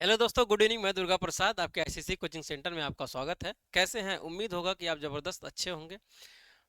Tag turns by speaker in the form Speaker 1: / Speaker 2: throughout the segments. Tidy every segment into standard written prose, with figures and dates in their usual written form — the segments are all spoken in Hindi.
Speaker 1: हेलो दोस्तों, गुड इवनिंग। मैं दुर्गा प्रसाद, आपके आईसीसी कोचिंग सेंटर में आपका स्वागत है। कैसे हैं? उम्मीद होगा कि आप ज़बरदस्त अच्छे होंगे।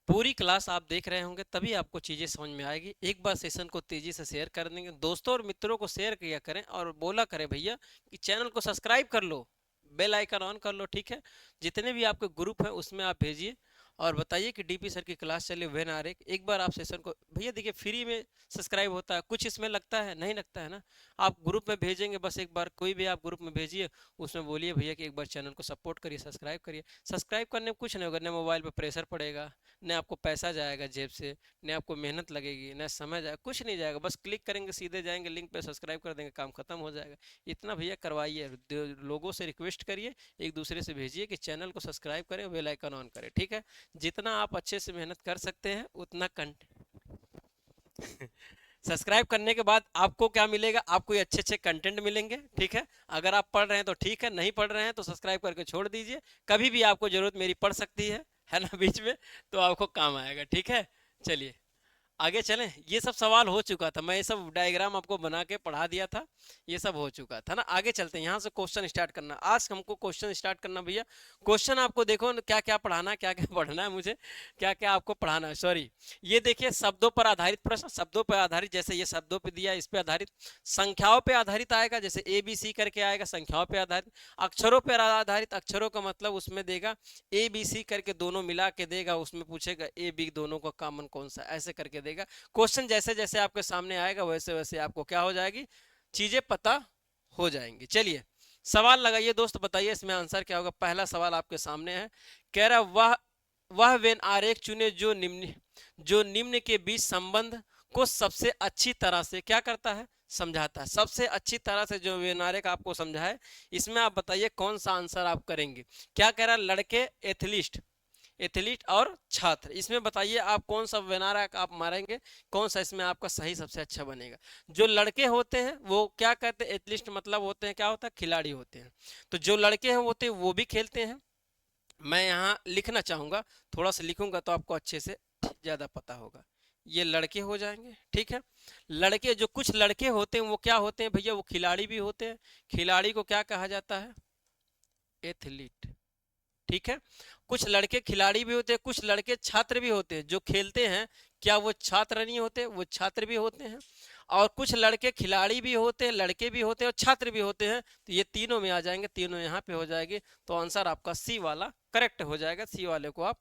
Speaker 1: पूरी क्लास आप देख रहे होंगे, तभी आपको चीज़ें समझ में आएगी। एक बार सेशन को तेज़ी से शेयर कर देंगे, दोस्तों और मित्रों को शेयर किया करें और बोला करें भैया कि चैनल को सब्सक्राइब कर लो, बेल आइकन ऑन कर लो। ठीक है, जितने भी आपके ग्रुप हैं उसमें आप भेजिए और बताइए कि डीपी सर की क्लास चले वेन आर एक बार आप सेशन को भैया देखिए, फ्री में सब्सक्राइब होता है, कुछ इसमें लगता है नहीं लगता है ना। आप ग्रुप में भेजेंगे, बस एक बार कोई भी आप ग्रुप में भेजिए, उसमें बोलिए भैया कि एक बार चैनल को सपोर्ट करिए, सब्सक्राइब करिए। सब्सक्राइब करने में कुछ नहीं होगा, न मोबाइल पर प्रेशर पड़ेगा, न आपको पैसा जाएगा जेब से, न आपको मेहनत लगेगी, न समय जाएगा, कुछ नहीं जाएगा। बस क्लिक करेंगे, सीधे जाएंगे लिंक पे, सब्सक्राइब कर देंगे, काम खत्म हो जाएगा। इतना भैया करवाइए, लोगों से रिक्वेस्ट करिए, एक दूसरे से भेजिए कि चैनल को सब्सक्राइब करें, बेल आइकन ऑन करें। ठीक है, जितना आप अच्छे से मेहनत कर सकते हैं उतना कंटेंट सब्सक्राइब करने के बाद आपको क्या मिलेगा? आपको ये अच्छे अच्छे कंटेंट मिलेंगे। ठीक है, अगर आप पढ़ रहे हैं तो ठीक है, नहीं पढ़ रहे हैं तो सब्सक्राइब करके छोड़ दीजिए। कभी भी आपको जरूरत मेरी पड़ सकती है ना, बीच में, तो आपको काम आएगा। ठीक है, चलिए आगे चलें। ये सब सवाल हो चुका था, मैं ये सब डायग्राम आपको बना के पढ़ा दिया था, ये सब हो चुका था ना। आगे चलते हैं, यहाँ से क्वेश्चन स्टार्ट करना। आज हमको क्वेश्चन स्टार्ट करना भैया। क्वेश्चन आपको देखो क्या क्या पढ़ाना है, क्या क्या पढ़ना है मुझे, क्या क्या आपको पढ़ाना है। सॉरी, ये देखिए, शब्दों पर आधारित प्रश्न, शब्दों पर आधारित, जैसे ये शब्दों पर दिया, इस पे आधारित। संख्याओं पे आधारित आएगा, जैसे ए बी सी करके आएगा, संख्याओं पे आधारित। अक्षरों पर आधारित, अक्षरों का मतलब उसमें देगा ए बी सी करके दोनों मिला के देगा, उसमें पूछेगा ए बी दोनों का कॉमन कौन सा, ऐसे करके देगा। क्वेश्चन जैसे जैसे आपके सामने आएगा वैसे वैसे आपको क्या हो जाएगी, चीजें पता हो जाएंगी। चलिए सवाल लगाइए दोस्त, बताइए इसमें आंसर क्या होगा। पहला सवाल आपके सामने है, कह रहा वह वेन आरेख चुने जो निम्न के बीच संबंध को सबसे अच्छी तरह से क्या करता है, समझाता है। सबसे अच्छी तरह से जो वेन आरेख आपको समझाए, इसमें आप बताइए कौन सा आंसर आप करेंगे। क्या कह रहा है? लड़के एथलीट, एथलीट और छात्र, इसमें बताइए आप कौन सा वेनारा आप मारेंगे, कौन सा इसमें आपका सही सबसे अच्छा बनेगा। जो लड़के होते हैं वो क्या कहते हैं, एथलीट मतलब होते हैं, क्या होता है, खिलाड़ी होते हैं। तो जो लड़के हैं होते हैं वो भी खेलते हैं। मैं यहाँ लिखना चाहूंगा, थोड़ा सा लिखूंगा तो आपको अच्छे से ज्यादा पता होगा। ये लड़के हो जाएंगे। ठीक है, लड़के, जो कुछ लड़के होते हैं वो क्या होते हैं भैया, वो खिलाड़ी भी होते हैं। खिलाड़ी को क्या कहा जाता है? एथलीट। ठीक है, कुछ लड़के खिलाड़ी भी होते हैं, कुछ लड़के छात्र भी होते हैं जो खेलते हैं। क्या वो छात्र नहीं होते? वो छात्र भी होते हैं। और कुछ लड़के खिलाड़ी भी होते हैं, लड़के भी होते हैं और छात्र भी होते हैं। तो ये तीनों में आ जाएंगे, तीनों यहाँ पे हो जाएगी। तो आंसर आपका सी वाला करेक्ट हो जाएगा। सी वाले को आप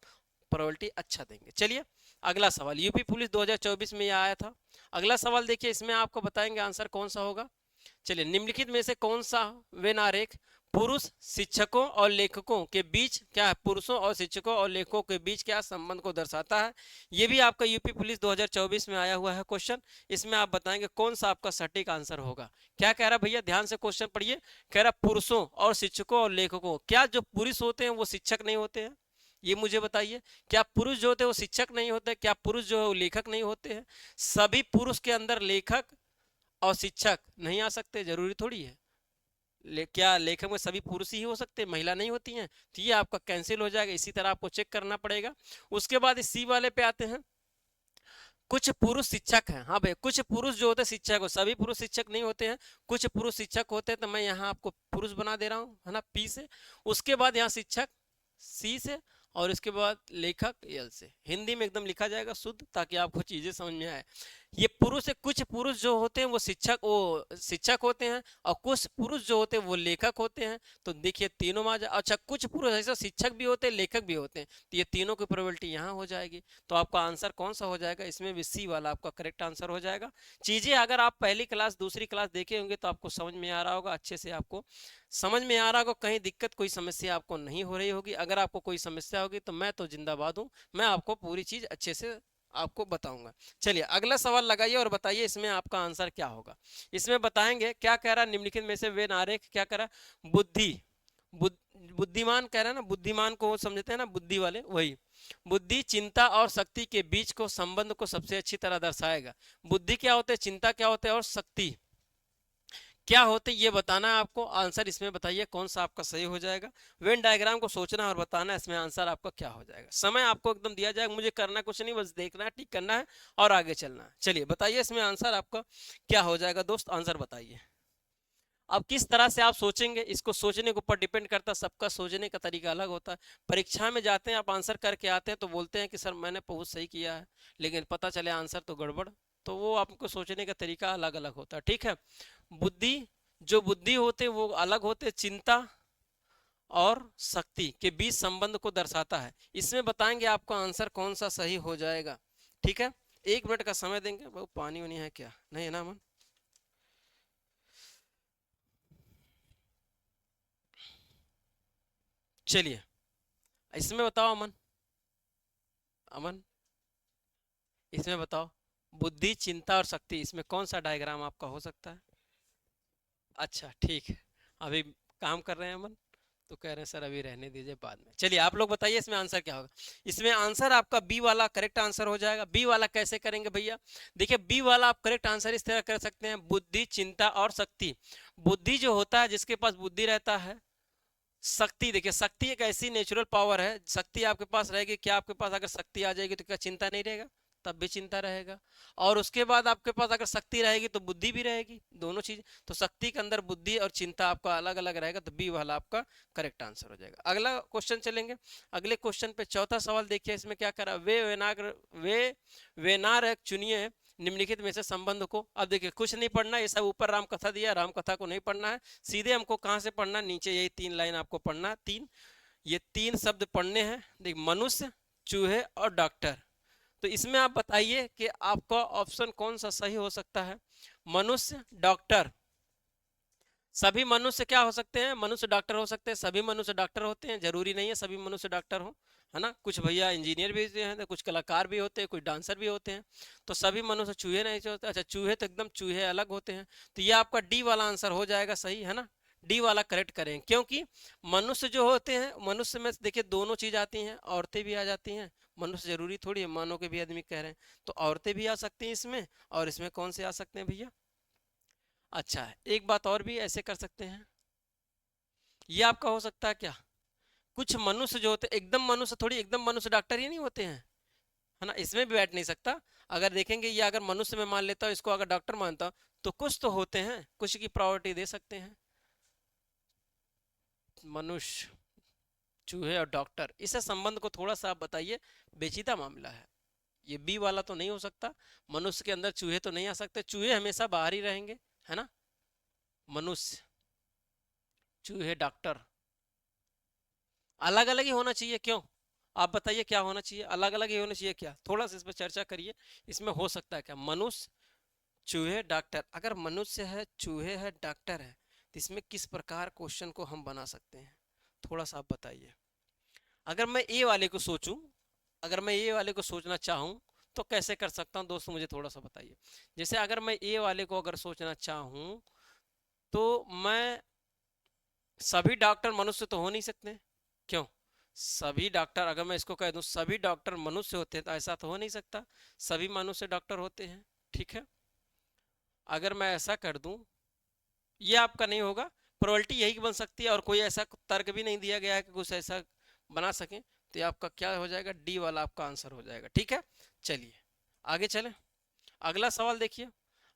Speaker 1: प्रोबेबिलिटी अच्छा देंगे। चलिए अगला सवाल, यूपी पुलिस 2024 में यह आया था। अगला सवाल देखिए, इसमें आपको बताएंगे आंसर कौन सा होगा। चलिए, निम्नलिखित में से कौन सा वेन आरेख पुरुष शिक्षकों और लेखकों के बीच क्या है, पुरुषों और शिक्षकों और लेखकों के बीच क्या संबंध को दर्शाता है। ये भी आपका यूपी पुलिस 2024 में आया हुआ है क्वेश्चन। इसमें आप बताएंगे कौन सा आपका सटीक आंसर होगा। क्या कह रहा भैया, ध्यान से क्वेश्चन पढ़िए। कह रहा पुरुषों और शिक्षकों और लेखकों, क्या जो पुरुष होते हैं वो शिक्षक नहीं होते हैं? ये मुझे बताइए, क्या पुरुष जो होते हैं वो शिक्षक नहीं होते? क्या पुरुष जो है वो लेखक नहीं होते हैं? सभी पुरुष के अंदर लेखक और शिक्षक नहीं आ सकते, जरूरी थोड़ी है। क्या लेखक में सभी पुरुष ही हो सकते हैं, महिला नहीं होती हैं? तो ये आपका कैंसिल हो जाएगा, इसी तरह आपको चेक करना पड़ेगा। उसके बाद इस सी वाले पे आते हैं। कुछ पुरुष शिक्षक हैं, हाँ भाई, कुछ पुरुष जो होते हैं शिक्षक हो, सभी पुरुष शिक्षक नहीं होते हैं, कुछ पुरुष शिक्षक होते हैं। तो मैं यहाँ आपको पुरुष बना दे रहा हूँ, है ना, पी से। उसके बाद यहाँ शिक्षक सी से, और इसके बाद लेखक एल से। हिंदी में एकदम लिखा जाएगा शुद्ध, ताकि आपको चीजें समझ में आए। ये पुरुष है, कुछ पुरुष जो होते हैं वो शिक्षक होते हैं, और कुछ पुरुष जो होते हैं वो लेखक होते हैं। तो देखिए तीनों में आ जाए। अच्छा, कुछ पुरुष ऐसा शिक्षक भी होते हैं, लेखक भी होते हैं। तो ये तीनों की प्रोबेबिलिटी यहाँ हो जाएगी। तो आपका आंसर कौन सा हो जाएगा? इसमें भी सी वाला आपका करेक्ट आंसर हो जाएगा। चीजें अगर आप पहली क्लास दूसरी क्लास देखे होंगे तो आपको समझ में आ रहा होगा, अच्छे से आपको समझ में आ रहा होगा, कहीं दिक्कत कोई समस्या आपको नहीं हो रही होगी। अगर आपको कोई समस्या होगी तो मैं तो जिंदाबाद हूँ, मैं आपको पूरी चीज अच्छे से आपको बताऊंगा। चलिए अगला सवाल लगाइए और बताइए इसमें आपका आंसर क्या होगा। इसमें बताएंगे, क्या कह रहा है, निम्नलिखित में से वेन आरेख क्या कह रहा है, बुद्धि बुद्धिमान कह रहा है ना, बुद्धिमान को वो समझते हैं ना, बुद्धि वाले, वही बुद्धि चिंता और शक्ति के बीच को संबंध को सबसे अच्छी तरह दर्शाएगा। बुद्धि क्या होते हैं, चिंता क्या होते हैं, और शक्ति क्या होते, ये बताना है आपको। आंसर इसमें बताइए कौन सा आपका सही हो जाएगा। वेन डायग्राम को सोचना है और बताना है, इसमें आंसर आपका क्या हो जाएगा। समय आपको एकदम दिया जाएगा, मुझे करना कुछ नहीं, बस देखना है, टिक करना है और आगे चलना है। चलिए बताइए इसमें आंसर आपका क्या हो जाएगा दोस्त, आंसर बताइए। अब किस तरह से आप सोचेंगे, इसको सोचने के ऊपर डिपेंड करता है, सबका सोचने का तरीका अलग होता है। परीक्षा में जाते हैं आप आंसर करके आते हैं तो बोलते हैं कि सर मैंने बहुत सही किया है, लेकिन पता चले आंसर तो गड़बड़, तो वो आपको सोचने का तरीका अलग अलग होता है, ठीक है। बुद्धि, जो बुद्धि होते वो अलग होते, चिंता और शक्ति के बीच संबंध को दर्शाता है। इसमें बताएंगे आपको आंसर कौन सा सही हो जाएगा, ठीक है। 1 मिनट का समय देंगे। बहुत पानी वानी है क्या, नहीं है ना अमन? चलिए इसमें बताओ अमन, अमन इसमें बताओ, बुद्धि चिंता और शक्ति, इसमें कौन सा डायग्राम आपका हो सकता है? अच्छा ठीक है, अभी काम कर रहे हैं अमन, तो कह रहे हैं सर अभी रहने दीजिए बाद में। चलिए आप लोग बताइए इसमें आंसर क्या होगा। इसमें आंसर आपका बी वाला करेक्ट आंसर हो जाएगा। बी वाला कैसे करेंगे भैया, देखिए बी वाला आप करेक्ट आंसर इस तरह कर सकते हैं, बुद्धि चिंता और शक्ति। बुद्धि जो होता है जिसके पास बुद्धि रहता है, शक्ति, देखिए शक्ति एक ऐसी नेचुरल पावर है, शक्ति आपके पास रहेगी, क्या आपके पास अगर शक्ति आ जाएगी तो क्या चिंता नहीं रहेगा? तब भी चिंता रहेगा। और उसके बाद आपके पास अगर शक्ति रहेगी तो बुद्धि भी रहेगी, दोनों चीज। तो शक्ति के अंदर बुद्धि और चिंता आपका अलग अलग रहेगा, तो बी वाला आपका करेक्ट आंसर हो जाएगा। अगला क्वेश्चन चलेंगे। अगले क्वेश्चन पे चौथा सवाल देखिए, इसमें क्या करा, वे वेनार चुनिए निम्नलिखित में से संबंध को। अब देखिए कुछ नहीं पढ़ना, ये सब ऊपर राम कथा दिया, राम कथा को नहीं पढ़ना है, सीधे हमको कहाँ से पढ़ना, नीचे यही 3 लाइन आपको पढ़ना, ये 3 शब्द पढ़ने हैं। देख, मनुष्य, चूहे और डॉक्टर। तो इसमें आप बताइए कि आपका ऑप्शन कौन सा सही हो सकता है। मनुष्य, डॉक्टर, सभी मनुष्य क्या हो सकते हैं, मनुष्य डॉक्टर हो सकते हैं, सभी मनुष्य डॉक्टर होते हैं, जरूरी नहीं है सभी मनुष्य डॉक्टर हो, है ना। कुछ भैया इंजीनियर भी होते हैं, कुछ कलाकार भी होते हैं, कुछ डांसर भी होते हैं, तो सभी मनुष्य चूहे नहीं होते। अच्छा चूहे तो एकदम चूहे अलग होते हैं, तो ये आपका डी वाला आंसर हो जाएगा सही, है ना। डी वाला करेक्ट करें, क्योंकि मनुष्य जो होते हैं, मनुष्य में देखिए दोनों चीज आती हैं, औरतें भी आ जाती हैं। मनुष्य जरूरी थोड़ी है, मानव के भी आदमी कह रहे हैं, तो औरतें भी आ सकती हैं इसमें, और इसमें कौन से आ सकते हैं भैया। अच्छा एक बात और भी ऐसे कर सकते हैं, ये आपका हो सकता है क्या, कुछ मनुष्य जो होते हैं एकदम मनुष्य थोड़ी, एकदम मनुष्य डॉक्टर ही नहीं होते हैं, है ना, इसमें भी बैठ नहीं सकता। अगर देखेंगे ये अगर मनुष्य में मान लेता हूँ, इसको अगर डॉक्टर मानता हूँ, तो कुछ तो होते हैं, कुछ की प्रायोरिटी दे सकते हैं। मनुष्य, चूहे और डॉक्टर, इसे संबंध को थोड़ा सा आप बताइए, पेचीदा मामला है। ये बी वाला तो नहीं हो सकता, मनुष्य के अंदर चूहे तो नहीं आ सकते, चूहे हमेशा बाहर ही रहेंगे, है ना। मनुष्य, चूहे, डॉक्टर अलग अलग ही होना चाहिए, क्यों? आप बताइए क्या होना चाहिए, अलग अलग ही होना चाहिए क्या, थोड़ा सा इस पर चर्चा करिए। इसमें हो सकता है क्या, मनुष्य, चूहे, डॉक्टर। अगर मनुष्य है, चूहे है, डॉक्टर है, तो इसमें किस प्रकार क्वेश्चन को हम बना सकते हैं, थोड़ा सा आप बताइए। अगर मैं ए वाले को सोचूं, अगर मैं ए वाले को सोचना चाहूं तो कैसे कर सकता हूं दोस्तों, मुझे थोड़ा सा बताइए। जैसे अगर मैं ए वाले को अगर सोचना चाहूं, तो मैं, सभी डॉक्टर मनुष्य तो हो नहीं सकते, क्यों? सभी डॉक्टर, अगर मैं इसको कह दूं सभी डॉक्टर मनुष्य होते हैं, तो ऐसा तो हो नहीं सकता, सभी मनुष्य डॉक्टर होते हैं, ठीक है। अगर मैं ऐसा कर दूं, ये आपका नहीं होगा, प्रोबेबिलिटी यही बन सकती है, और कोई ऐसा तर्क भी नहीं दिया गया है कि कुछ ऐसा बना सके, तो ये आपका क्या हो जाएगा, डी वाला आपका आंसर हो जाएगा, ठीक है। चलिए आगे चलें। अगला सवाल देखिए,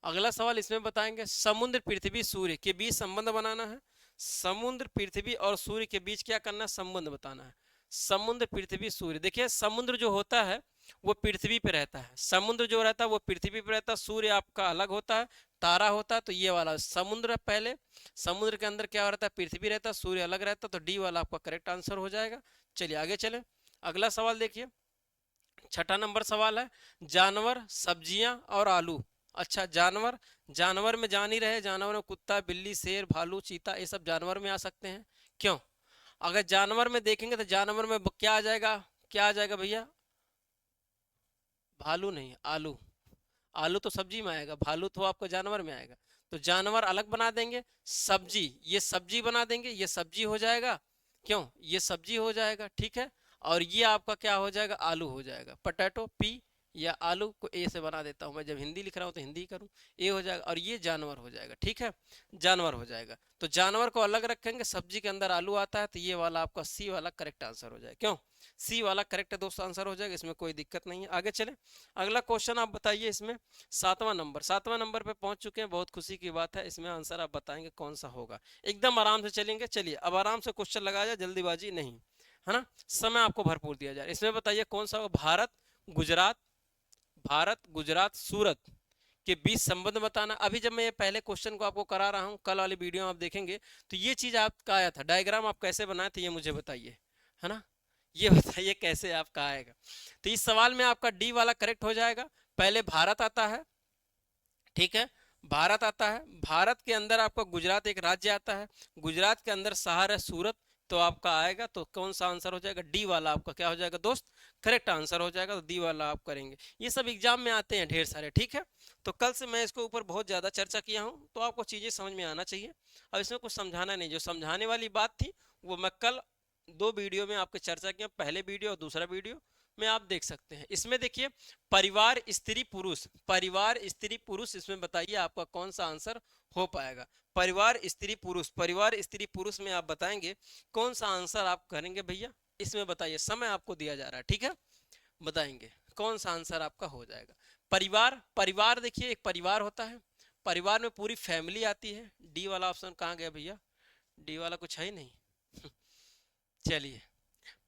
Speaker 1: अगला सवाल इसमें बताएंगे, समुद्र, पृथ्वी, सूर्य के बीच संबंध बनाना है। समुद्र, पृथ्वी और सूर्य के बीच क्या करना है, संबंध बताना है। समुद्र, पृथ्वी, सूर्य, देखिए समुद्र जो होता है वो पृथ्वी पे रहता है, समुद्र जो रहता है वो पृथ्वी पे रहता है, सूर्य आपका अलग होता है, तारा होता है, तो ये वाला समुद्र पहले, समुद्र के अंदर क्या रहता है, पृथ्वी रहता है, सूर्य अलग रहता है, तो डी वाला आपका करेक्ट आंसर हो जाएगा। चलिए आगे चलें। अगला सवाल देखिए, छठा नंबर सवाल है, जानवर, सब्जियां और आलू। अच्छा जानवर, जानवर में जान ही रहे, जानवर में कुत्ता, बिल्ली, शेर, भालू, चीता, ये सब जानवर में आ सकते हैं, क्यों? अगर जानवर में देखेंगे तो जानवर में क्या आ जाएगा, क्या आ जाएगा भैया, भालू नहीं, आलू। आलू तो सब्जी में आएगा, भालू तो आपको जानवर में आएगा, तो जानवर अलग बना देंगे, सब्जी, ये सब्जी बना देंगे, ये सब्जी हो जाएगा, क्यों? ये सब्जी हो जाएगा, ठीक है। और ये आपका क्या हो जाएगा, आलू हो जाएगा, पोटैटो, पी, या आलू को ए से बना देता हूँ, मैं जब हिंदी लिख रहा हूँ तो हिंदी करूँ, ए हो जाएगा, और ये जानवर हो जाएगा, ठीक है, जानवर हो जाएगा। तो जानवर को अलग रखेंगे, सब्जी के अंदर आलू आता है, तो ये वाला आपका सी वाला करेक्ट आंसर हो जाएगा। क्यों, सी वाला करेक्ट दोस्त आंसर हो जाएगा, इसमें कोई दिक्कत नहीं है। आगे चले, अगला क्वेश्चन आप बताइए। इसमें 7वां नंबर पे पहुंच चुके हैं, बहुत खुशी की बात है। इसमें आंसर आप बताएंगे कौन सा होगा, एकदम आराम से चलेंगे। चलिए अब आराम से क्वेश्चन लगाया जाए, जल्दीबाजी नहीं, है ना, समय आपको भरपूर दिया जाए। इसमें बताइए कौन सा होगा। भारत गुजरात सूरत के बीच संबंध बताना। अभी जब मैं ये पहले क्वेश्चन को आपको करा रहा हूँ, कल वाली वीडियो आप देखेंगे तो ये चीज आपका आया था, डायग्राम आप कैसे बनाए थे ये मुझे बताइए, है ना, ये बताइए कैसे आपका आएगा। तो इस सवाल में आपका डी वाला करेक्ट हो जाएगा। पहले भारत आता है, ठीक है, भारत आता है, भारत के अंदर आपका गुजरात एक राज्य आता है, गुजरात के अंदर शहर है सूरत, तो आपका आएगा तो कौन सा आंसर हो जाएगा, डी वाला आपका क्या हो जाएगा दोस्त, करेक्ट आंसर हो जाएगा। तो डी वाला आप करेंगे, ये सब एग्जाम में आते हैं ढेर सारे, ठीक है। तो कल से मैं इसके ऊपर बहुत ज्यादा चर्चा किया हूँ, तो आपको चीजें समझ में आना चाहिए। अब इसमें कुछ समझाना नहीं, जो समझाने वाली बात थी वो मैं कल 2 वीडियो में आपके चर्चा किया, पहले वीडियो और दूसरा वीडियो में आप देख सकते हैं। इसमें देखिए परिवार स्त्री पुरुष, परिवार स्त्री पुरुष, इसमें बताइए आपका कौन सा आंसर हो पाएगा। परिवार स्त्री पुरुष, परिवार स्त्री पुरुष में आप बताएंगे कौन सा आंसर आप करेंगे भैया, इसमें बताइए, समय आपको दिया जा रहा है, ठीक है, बताएंगे कौन सा आंसर आपका हो जाएगा। परिवार, परिवार देखिए एक परिवार होता है, परिवार में पूरी फैमिली आती है। डी वाला ऑप्शन कहाँ गया भैया, डी वाला कुछ है ही नहीं चलिए,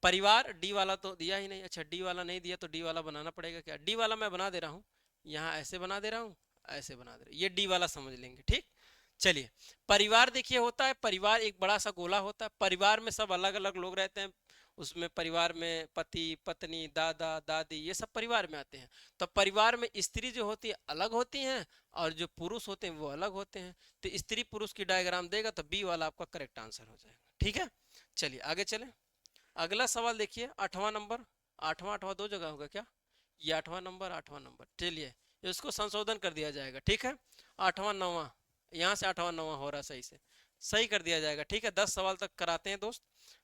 Speaker 1: परिवार डी वाला तो दिया ही नहीं, अच्छा डी वाला नहीं दिया तो डी वाला बनाना पड़ेगा क्या, डी वाला मैं बना दे रहा हूँ, यहाँ ऐसे बना दे रहा हूँ, ऐसे बना दे रहा हूँ, ये डी वाला समझ लेंगे, ठीक। चलिए, परिवार देखिए होता है, परिवार एक बड़ा सा गोला होता है, परिवार में सब अलग अलग लोग रहते हैं, उसमें परिवार में पति पत्नी दादा दादी ये सब परिवार में आते हैं। तो परिवार में स्त्री जो होती है अलग होती हैं, और जो पुरुष होते हैं वो अलग होते हैं। तो स्त्री पुरुष की डायग्राम देगा तो बी वाला आपका करेक्ट आंसर हो जाएगा, ठीक है। चलिए आगे चले, अगला सवाल देखिए 8वां नंबर, आठवां आठवां दो जगह होगा क्या, ये 8वां नंबर 8वां नंबर, चलिए इसको संशोधन कर दिया जाएगा, ठीक है। 8वां 9वां, यहाँ से 8वां 9वां हो रहा है, सही से सही कर दिया जाएगा, ठीक है। 10 सवाल तक कराते हैं दोस्त,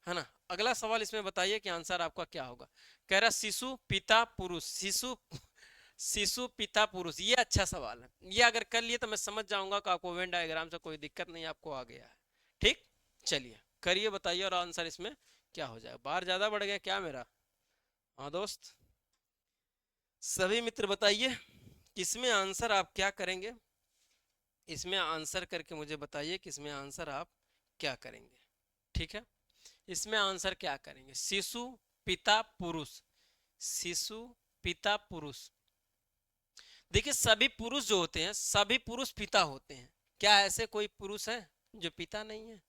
Speaker 1: है ना। अगला सवाल इसमें बताइए कि आंसर आपका क्या होगा। कह रहा शिशु पिता पुरुष, शिशु शिशु पिता पुरुष, ये अच्छा सवाल है, ये अगर कर लिए तो मैं समझ जाऊंगा कि आपको वेन डायग्राम से कोई दिक्कत नहीं, आपको आ गया है, ठीक। चलिए करिए, बताइए, और आंसर इसमें क्या हो जाएगा। बार ज्यादा बढ़ गया क्या मेरा, हाँ दोस्त, सभी मित्र बताइए किसमें आंसर आप क्या करेंगे, इसमें आंसर करके मुझे बताइए कि इसमें आंसर आप क्या करेंगे, ठीक है। इसमें आंसर क्या करेंगे, शिशु पिता पुरुष, शिशु पिता पुरुष। देखिए सभी पुरुष जो होते हैं सभी पुरुष पिता होते हैं, क्या ऐसे कोई पुरुष है जो पिता नहीं है।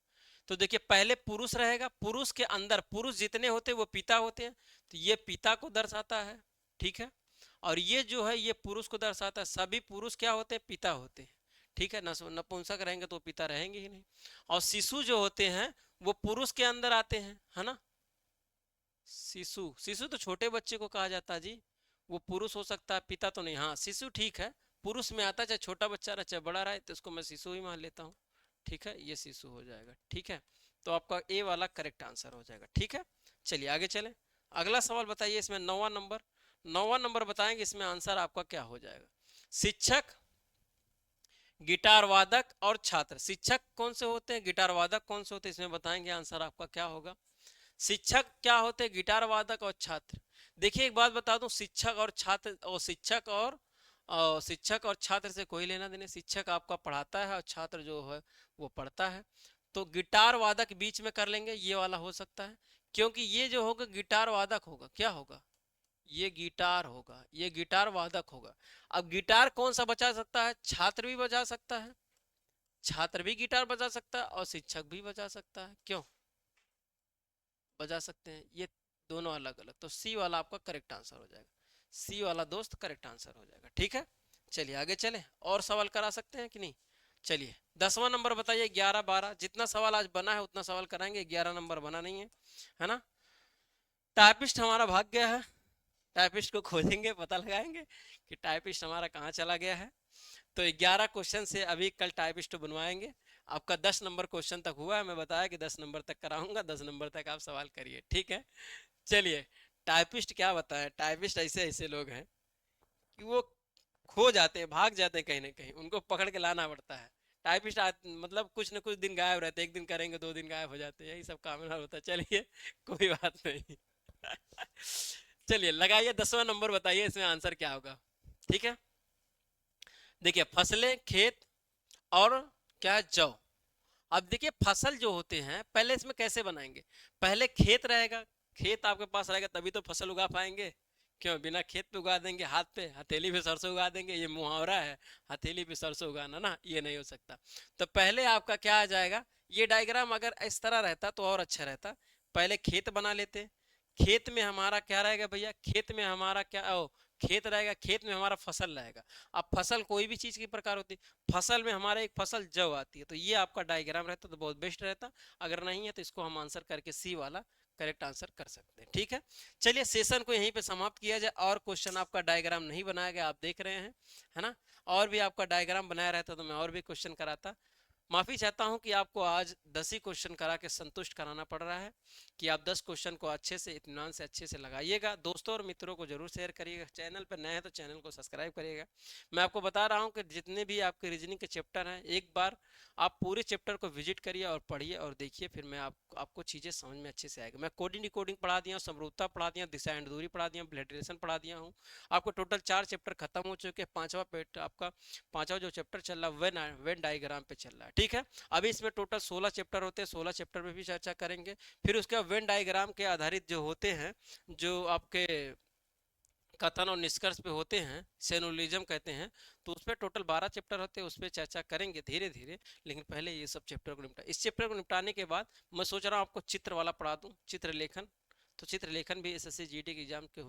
Speaker 1: तो देखिए पहले पुरुष रहेगा, पुरुष के अंदर पुरुष जितने होते हैं वो पिता होते हैं, तो ये पिता को दर्शाता है, ठीक है। और ये जो है ये पुरुष को दर्शाता है, सभी पुरुष क्या होते हैं, पिता होते हैं, ठीक है। नपुंसक रहेंगे तो पिता रहेंगे ही नहीं। और शिशु जो होते हैं वो पुरुष के अंदर आते हैं, है ना। शिशु, शिशु तो छोटे बच्चे को कहा जाता है जी, वो पुरुष हो सकता है पिता तो नहीं, हाँ शिशु ठीक है, पुरुष में आता है, चाहे छोटा बच्चा रहे चाहे बड़ा रहे, तो इसको मैं शिशु ही मान लेता हूँ, ठीक है, ये शिशु हो जाएगा, ठीक है। तो आपका ए वाला करेक्ट आंसर हो जाएगा, ठीक है। चलिए आगे चलें, अगला सवाल बताइए। इसमें 9वां नंबर, 9वां नंबर बताएंगे, इसमें आंसर आपका क्या हो जाएगा। शिक्षक, गिटार वादक और छात्र, शिक्षक कौन से होते हैं, गिटार वादक कौन से होते हैं, इसमें बताएंगे आंसर आपका क्या होगा। शिक्षक क्या होते हैं, गिटार वादक और छात्र। देखिए एक बात बता दूं, शिक्षक और छात्र, और शिक्षक और छात्र से कोई लेना देना, शिक्षक आपका पढ़ाता है और छात्र जो है वो पढ़ता है। तो गिटार वादक बीच में कर लेंगे, ये वाला हो सकता है, क्योंकि ये जो होगा गिटार वादक होगा, क्या होगा, ये गिटार होगा, ये गिटार वादक होगा। अब गिटार कौन सा बजा सकता है, छात्र भी बजा सकता है, छात्र भी गिटार बजा सकता है और शिक्षक भी बजा सकता है, क्यों बजा सकते हैं, ये दोनों अलग अलग। तो सी वाला आपका करेक्ट आंसर हो जाएगा, सी वाला दोस्त करेक्ट आंसर हो जाएगा, ठीक है। चलिए आगे चलें, और सवाल करा सकते हैं कि नहीं। चलिए 10वां नंबर बताइए, 11 12, जितना सवाल आज बना है उतना सवाल कराएंगे, 11 नंबर बना नहीं है ना। टाइपिस्ट हमारा भाग गया है, टाइपिस्ट को खोजेंगे, पता लगाएंगे कि टाइपिस्ट हमारा कहाँ चला गया है। तो 11 क्वेश्चन से अभी कल टाइपिस्ट बनवाएंगे। आपका 10 नंबर क्वेश्चन तक हुआ है, मैं बताया कि 10 नंबर तक कराऊंगा, 10 नंबर तक आप सवाल करिए, ठीक है। चलिए टाइपिस्ट क्या बताए, टाइपिस्ट ऐसे ऐसे लोग हैं, वो खो जाते हैं, भाग जाते हैं कहीं ना कहीं, उनको पकड़ के लाना पड़ता है। टाइपिस्ट मतलब कुछ ना कुछ दिन गायब रहते हैं, एक दिन करेंगे 2 दिन गायब हो जाते हैं, यही सब काम होता है। चलिए कोई बात नहीं। चलिए लगाइए 10वां नंबर, बताइए इसमें आंसर क्या होगा। ठीक है, देखिए फसलें, खेत और क्या है, जौ। अब देखिए फसल जो होते हैं पहले इसमें कैसे बनाएंगे, पहले खेत रहेगा, खेत आपके पास रहेगा तभी तो फसल उगा पाएंगे। क्यों, बिना खेत पे उगा देंगे, हाथ पे हथेली पे सरसों उगा देंगे, ये मुहावरा है, हथेली पे सरसों उगाना ना, ये नहीं हो सकता। तो पहले आपका क्या आ जाएगा, ये डायग्राम अगर इस तरह रहता तो और अच्छा रहता। पहले खेत बना लेते, खेत में हमारा क्या रहेगा भैया, खेत में हमारा क्या खेत रहेगा, खेत में हमारा फसल रहेगा। अब फसल कोई भी चीज की प्रकार होती है, फसल में हमारा एक फसल जव आती है, तो ये आपका डायग्राम रहता तो बहुत बेस्ट रहता। अगर नहीं है तो इसको हम आंसर करके सी वाला करेक्ट आंसर कर सकते हैं। ठीक है, चलिए सेशन को यहीं पे समाप्त किया जाए। और क्वेश्चन आपका डायग्राम नहीं बनाया गया, आप देख रहे हैं, है ना। और भी आपका डायग्राम बनाया रहता तो मैं और भी क्वेश्चन कराता। माफी चाहता हूं कि आपको आज 10 ही क्वेश्चन करा के संतुष्ट कराना पड़ रहा है, कि आप 10 क्वेश्चन को अच्छे से इत्मीनान से अच्छे से लगाइएगा। दोस्तों और मित्रों को जरूर शेयर करिएगा, चैनल पर नए हैं तो चैनल को सब्सक्राइब करिएगा। मैं आपको बता रहा हूं कि जितने भी आपके रीजनिंग के चैप्टर हैं, एक बार आप पूरे चैप्टर को विजिट करिए और पढ़िए और देखिए, फिर मैं आपको चीज़ें समझ में अच्छे से आएगा। मैं कोडिंग डिकोडिंग पढ़ा दिया हूँ, समरूपता पढ़ा दिया, दिशा एंड दूरी पढ़ा दिया, ब्लड रिलेशन पढ़ा दिया हूँ। आपको टोटल 4 चैप्टर खत्म हो चुके हैं, पांचवा जो चैप्टर चल रहा है वेन डायग्राम पे चल रहा है। ठीक है, अभी इसमें टोटल 16 चैप्टर होते हैं, 16 चैप्टर में भी चर्चा करेंगे। फिर उसके बाद वेन डायग्राम के आधारित जो होते हैं, जो आपके कथन और निष्कर्ष पे होते हैं, सेनोलिज्म कहते हैं, तो उस पर टोटल 12 चैप्टर होते हैं, उस पर चर्चा करेंगे धीरे धीरे। लेकिन पहले ये सब चैप्टर को निपटा, इस चैप्टर को निपटाने के बाद मैं सोच रहा हूँ आपको चित्र वाला पढ़ा दूँ, चित्र लेखन। तो चित्र लेखन भी एसएससी जीडी के एग्जाम के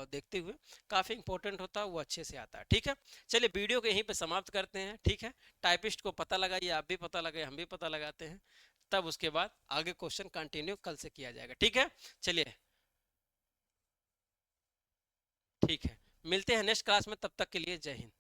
Speaker 1: देखते हुए काफ़ी इंपॉर्टेंट होता है, वो अच्छे से आता है। ठीक है, चलिए वीडियो को यहीं पे समाप्त करते हैं। ठीक है, टाइपिस्ट को पता लगाइए, आप भी पता लगाइए, हम भी पता लगाते हैं, तब उसके बाद आगे क्वेश्चन कंटिन्यू कल से किया जाएगा। ठीक है, चलिए ठीक है, मिलते हैं नेक्स्ट क्लास में, तब तक के लिए जय हिंद।